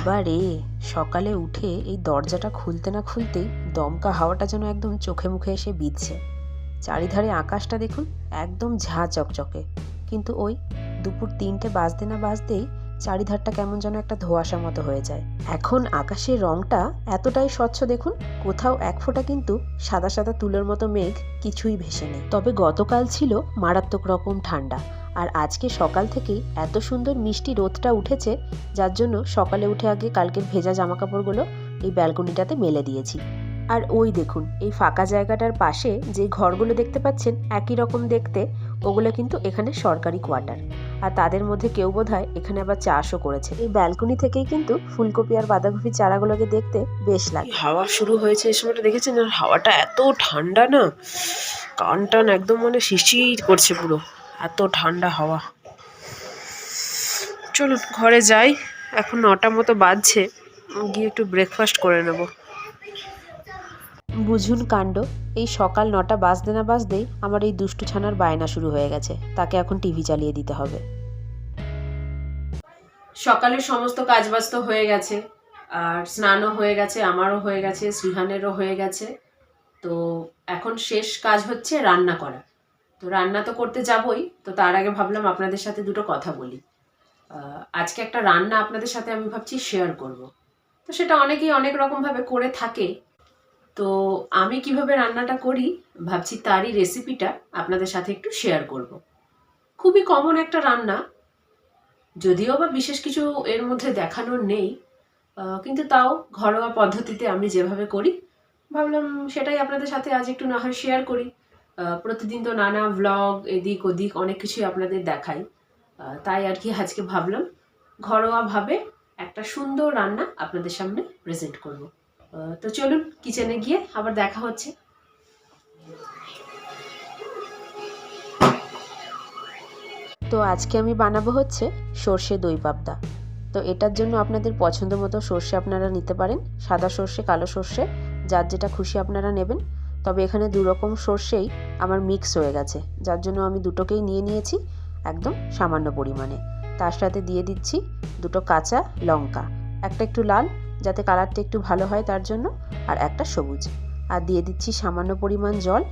বাবারে, সকালে উঠে এই দরজাটা খুলতে না খুলতেই দমকা হাওয়াটা যেন একদম চোখে মুখে এসে বিঁধছে। চারিধারে আকাশটা দেখুন, একদম ঝাঁ চকচকে। কিন্তু ওই দুপুর ৩টে বাজতে না বাজতেই চারিধারটা কেমন যেন একটা ধোঁয়াশা মতো হয়ে যায়। এখন আকাশের রংটা এতটাই স্বচ্ছ দেখুন, কোথাও এক ফোঁটা কিন্তু সাদা সাদা তুলোর মতো মেঘ কিছুই ভেসে নেই। তবে গতকাল ছিল মারাত্মক রকম ঠান্ডা, আর আজকে সকাল থেকেই এত সুন্দর মিষ্টি রোদটা উঠেছে, যার জন্য সকালে উঠে আগে কালকের ভেজা জামাকাপড়গুলো এই ব্যালকনিটাতে মেলে দিয়েছি। আর ওই দেখুন, এই ফাঁকা জায়গাটার পাশে যে ঘরগুলো দেখতে পাচ্ছেন একই রকম দেখতে, ওগুলো কিন্তু এখানে সরকারি কোয়ার্টার। আর তাদের মধ্যে কেউ বোধহয় এখানে আবার চাষও করেছে। এই ব্যালকনি থেকেই কিন্তু ফুলকপি আর বাঁধাকপির চারাগুলোকে দেখতে বেশ লাগে। হাওয়া শুরু হয়েছে এই সময়টা দেখেছেন, আর হাওয়াটা এত ঠান্ডা না, কান টান একদম মানে শিরশির করছে পুরো, এত ঠান্ডা হাওয়া। চলুন ঘরে যাই, এখন ৯টা মতো বাজছে, গিয়ে একটু ব্রেকফাস্ট করে নেব। বুঝুন কাণ্ড, এই সকাল ৯টা বাজতে না বাজতেই আমার এই দুষ্টু ছানার বায়না শুরু হয়ে গেছে, তাকে এখন টিভি চালিয়ে দিতে হবে। সকালের সমস্ত কাজবাজ তো হয়ে গেছে, আর স্নানও হয়ে গেছে, আমারও হয়ে গেছে, শ্রীহানেরও হয়ে গেছে। তো এখন শেষ কাজ হচ্ছে রান্না করা। তো রান্না তো করতে যাবই, তো তার আগে ভাবলাম আপনাদের সাথে দুটো কথা বলি। আজকে একটা রান্না আপনাদের সাথে আমি ভাবছি শেয়ার করব। তো সেটা অনেকেই অনেক রকমভাবে করে থাকে, তো আমি কিভাবে রান্নাটা করি ভাবছি তারই রেসিপিটা আপনাদের সাথে একটু শেয়ার করব। খুবই কমন একটা রান্না, যদিও বা বিশেষ কিছু এর মধ্যে দেখানোর নেই, কিন্তু তাও ঘরোয়া পদ্ধতিতে আমি যেভাবে করি ভাবলাম সেটাই আপনাদের সাথে আজ একটু না হয় শেয়ার করি। প্রতিদিন তো নানা ভ্লগ এদিক ওদিক অনেক কিছুই আপনাদের দেখাই, তাই আর কি আজকে ভাবলাম ঘরোয়াভাবে একটা সুন্দর রান্না আপনাদের সামনে প্রেজেন্ট করব। তো চলুন কিচেনে গিয়ে আবার দেখা হচ্ছে। তো আজকে আমি বানাবো হচ্ছে সর্ষে দই পাবদা। তো এটার জন্য আপনাদের পছন্দ মতো সর্ষে আপনারা নিতে পারেন, সাদা সর্ষে, কালো সর্ষে, যার যেটা খুশি আপনারা নেবেন। তবে এখানে দু রকম সর্ষেই আমার মিক্স হয়ে গেছে, যার জন্য আমি দুটোকেই নিয়ে নিয়েছি একদম সামান্য পরিমাণে। তার সাথে দিয়ে দিচ্ছি দুটো কাঁচা লঙ্কা, একটা একটু লাল যাতে কালারটা একটু ভালো হয় তার জন্য, আর একটা সবুজ। আর দিয়ে দিচ্ছি সামান্য পরিমাণ জল।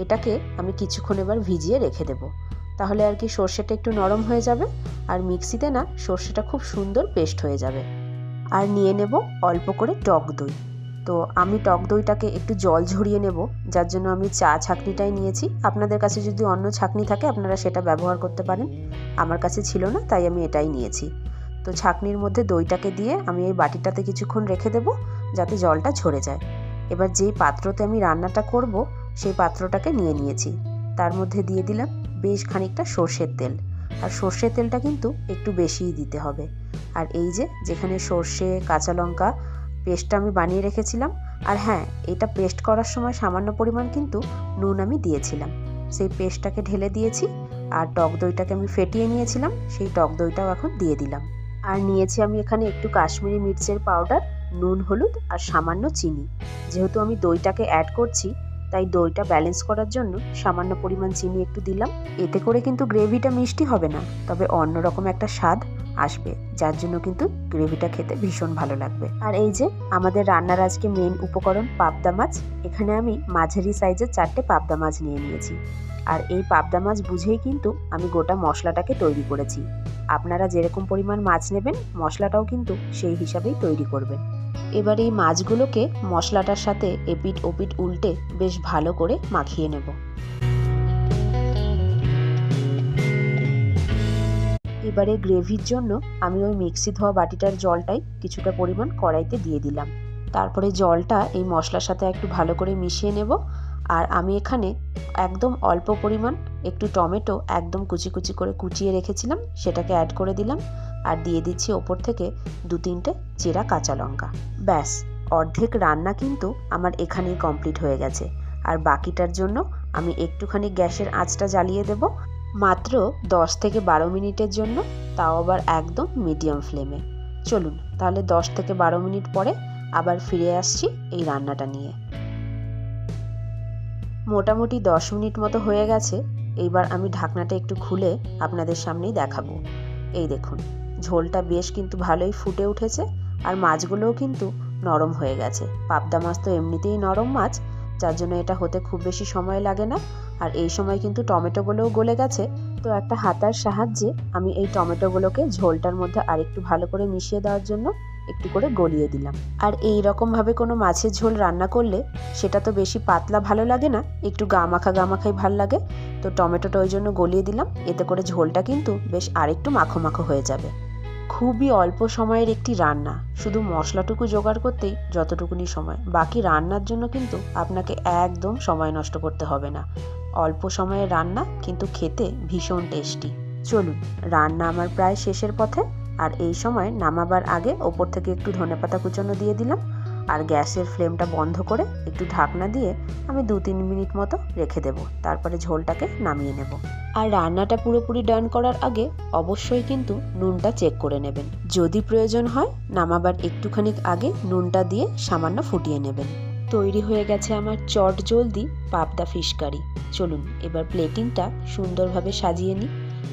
এটাকে আমি কিছুক্ষণ এবার ভিজিয়ে রেখে দেবো, তাহলে আর কি সর্ষেটা একটু নরম হয়ে যাবে, আর মিক্সিতে না সর্ষেটা খুব সুন্দর পেস্ট হয়ে যাবে। আর নিয়ে নেব অল্প করে টক দই। তো আমি টক দইটাকে একটু জল ঝরিয়ে নেব, যার জন্য আমি চা ছাঁকনিটাই নিয়েছি। আপনাদের কাছে যদি অন্য ছাঁকনি থাকে আপনারা সেটা ব্যবহার করতে পারেন, আমার কাছে ছিল না তাই আমি এটাই নিয়েছি। তো ছাঁকনির মধ্যে দইটাকে দিয়ে আমি এই বাটিটাতে কিছুক্ষণ রেখে দেব যাতে জলটা ঝরে যায়। এবার যেই পাত্রতে আমি রান্নাটা করব সেই পাত্রটাকে নিয়ে নিয়েছি, তার মধ্যে দিয়ে দিলাম বেশ খানিকটা সর্ষের তেল। আর সর্ষের তেলটা কিন্তু একটু বেশিই দিতে হবে। আর এই যে যেখানে সর্ষে, কাঁচা লঙ্কা পেস্টটা আমি বানিয়ে রেখেছিলাম, আর হ্যাঁ, এটা পেস্ট করার সময় সামান্য পরিমাণ কিন্তু নুন আমি দিয়েছিলাম, সেই পেস্টটাকে ঢেলে দিয়েছি। আর টক দইটাকে আমি ফেটিয়ে নিয়েছিলাম, সেই টক দইটাও এখন দিয়ে দিলাম। আর নিয়েছি আমি এখানে একটু কাশ্মীরি মির্চের পাউডার, নুন, হলুদ আর সামান্য চিনি। যেহেতু আমি দইটাকে অ্যাড করছি তাই দইটা ব্যালেন্স করার জন্য সামান্য পরিমাণ চিনি একটু দিলাম। এতে করে কিন্তু গ্রেভিটা মিষ্টি হবে না, তবে অন্যরকম একটা স্বাদ আসবে, যার জন্য কিন্তু গ্রেভিটা খেতে ভীষণ ভালো লাগবে। আর এই যে আমাদের রান্নার আজকে মেন উপকরণ পাবদা মাছ। এখানে আমি মাঝারি সাইজের 4টে পাবদা মাছ নিয়ে নিয়েছি। আর এই পাবদা মাছ বুঝেই কিন্তু আমি গোটা মশলাটাকে তৈরি করেছি। আপনারা যেরকম পরিমাণ মাছ নেবেন মশলাটাও কিন্তু সেই হিসাবেই তৈরি করবেন। এবার এই মাছগুলোকে মশলাটার সাথে এপিট ওপিট উল্টে বেশ ভালো করে মাখিয়ে নেব। এবারে গ্রেভির জন্য আমি ওই মিক্সি ধোয়া বাটিটার জলটাই কিছুটা পরিমাণ কড়াইতে দিয়ে দিলাম। তারপরে জলটা এই মশলার সাথে একটু ভালো করে মিশিয়ে নেব। আর আমি এখানে একদম অল্প পরিমাণ একটু টমেটো একদম কুচি কুচি করে কুচিয়ে রেখেছিলাম, সেটাকে অ্যাড করে দিলাম। আর দিয়ে দিচ্ছি ওপর থেকে 2-3টে চেরা কাঁচা লঙ্কা। ব্যাস, অর্ধেক রান্না কিন্তু আমার এখানেই কমপ্লিট হয়ে গেছে। আর বাকিটার জন্য আমি একটুখানি গ্যাসের আঁচটা জ্বালিয়ে দেব, মাত্র 10 থেকে 12 মিনিটের জন্য, তাও আবার একদম মিডিয়াম ফ্লেমে। চলুন তাহলে 10 থেকে 12 মিনিট পরে আবার ফিরে আসছি এই রান্নাটা নিয়ে। মোটামুটি 10 মিনিট মতো হয়ে গেছে। এইবার আমি ঢাকনাটা একটু খুলে আপনাদের সামনেই দেখাবো। এই দেখুন, ঝোলটা বেশ কিন্তু ভালোই ফুটে উঠেছে, আর মাছগুলোও কিন্তু নরম হয়ে গেছে। পাবদা মাছ তো এমনিতেই নরম মাছ, যার জন্য এটা হতে খুব বেশি সময় লাগে না। আর এই সময় কিন্তু টমেটোগুলোও গলে গেছে। তো একটা হাতার সাহায্যে আমি এই টমেটোগুলোকে ঝোলটার মধ্যে আরেকটু ভালো করে মিশিয়ে দেওয়ার জন্য একটু করে গলিয়ে দিলাম। আর এই রকমভাবে কোনো মাছের ঝোল রান্না করলে সেটা তো বেশি পাতলা ভালো লাগে না, একটু গা মাখাই ভালো লাগে। তো টমেটোটা ওই জন্য গলিয়ে দিলাম, এতে করে ঝোলটা কিন্তু বেশ আরেকটু মাখো মাখো হয়ে যাবে। খুবই অল্প সময়ের একটি রান্না, শুধু মশলাটুকু জোগাড় করতেই যতটুকুনি সময়, বাকি রান্নার জন্য কিন্তু আপনাকে একদম সময় নষ্ট করতে হবে না। অল্প সময়ের রান্না কিন্তু খেতে ভীষণ টেস্টি। চলুন, রান্না আমার প্রায় শেষের পথে। আর এই সময় নামাবার আগে ওপর থেকে একটু ধনেপাতা কুচানো দিয়ে দিলাম। আর গ্যাসের ফ্লেমটা বন্ধ করে একটু ঢাকনা দিয়ে আমি 2-3 মিনিট মতো রেখে দেব, তারপরে ঝোলটাকে নামিয়ে নেব। আর রান্নাটা পুরোপুরি ডান করার আগে অবশ্যই কিন্তু নুনটা চেক করে নেবেন। যদি প্রয়োজন হয় নামাবার একটুখানি আগে নুনটা দিয়ে সামান্য ফুটিয়ে নেবেন। তৈরি হয়ে গেছে আমার চট জলদি পাবদা ফিশ কারি। চলুন এবার প্লেটিংটা সুন্দরভাবে সাজিয়ে নিই।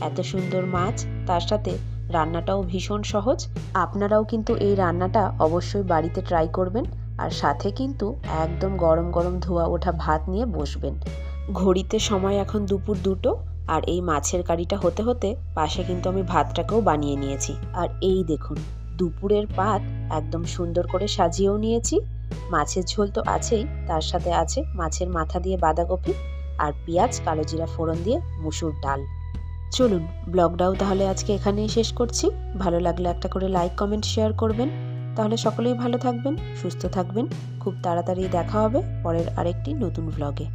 এত সুন্দর মাছ, তার সাথে রান্নাটাও ভীষণ সহজ। আপনারাও কিন্তু এই রান্নাটা অবশ্যই বাড়িতে ট্রাই করবেন। আর সাথে কিন্তু একদম গরম গরম ধোয়া ওঠা ভাত নিয়ে বসবেন। ঘড়িতে সময় এখন দুপুর 2টো। আর এই মাছের কারিটা হতে হতে পাশে কিন্তু আমি ভাতটাকেও বানিয়ে নিয়েছি। আর এই দেখুন, দুপুরের পাত একদম সুন্দর করে সাজিয়েও নিয়েছি। মাছের ঝোল তো আছেই, তার সাথে আছে মাছের মাথা দিয়ে বাঁধাকপি আর পেঁয়াজ কালো জিরা ফোড়ন দিয়ে মুসুর ডাল। চলুন ব্লগটাও তাহলে আজকে এখানেই শেষ করছি। ভালো লাগলে একটা করে লাইক কমেন্ট শেয়ার করবেন। তাহলে সকলেই ভালো থাকবেন, সুস্থ থাকবেন। খুব তাড়াতাড়ি দেখা হবে পরের আরেকটি নতুন ব্লগে।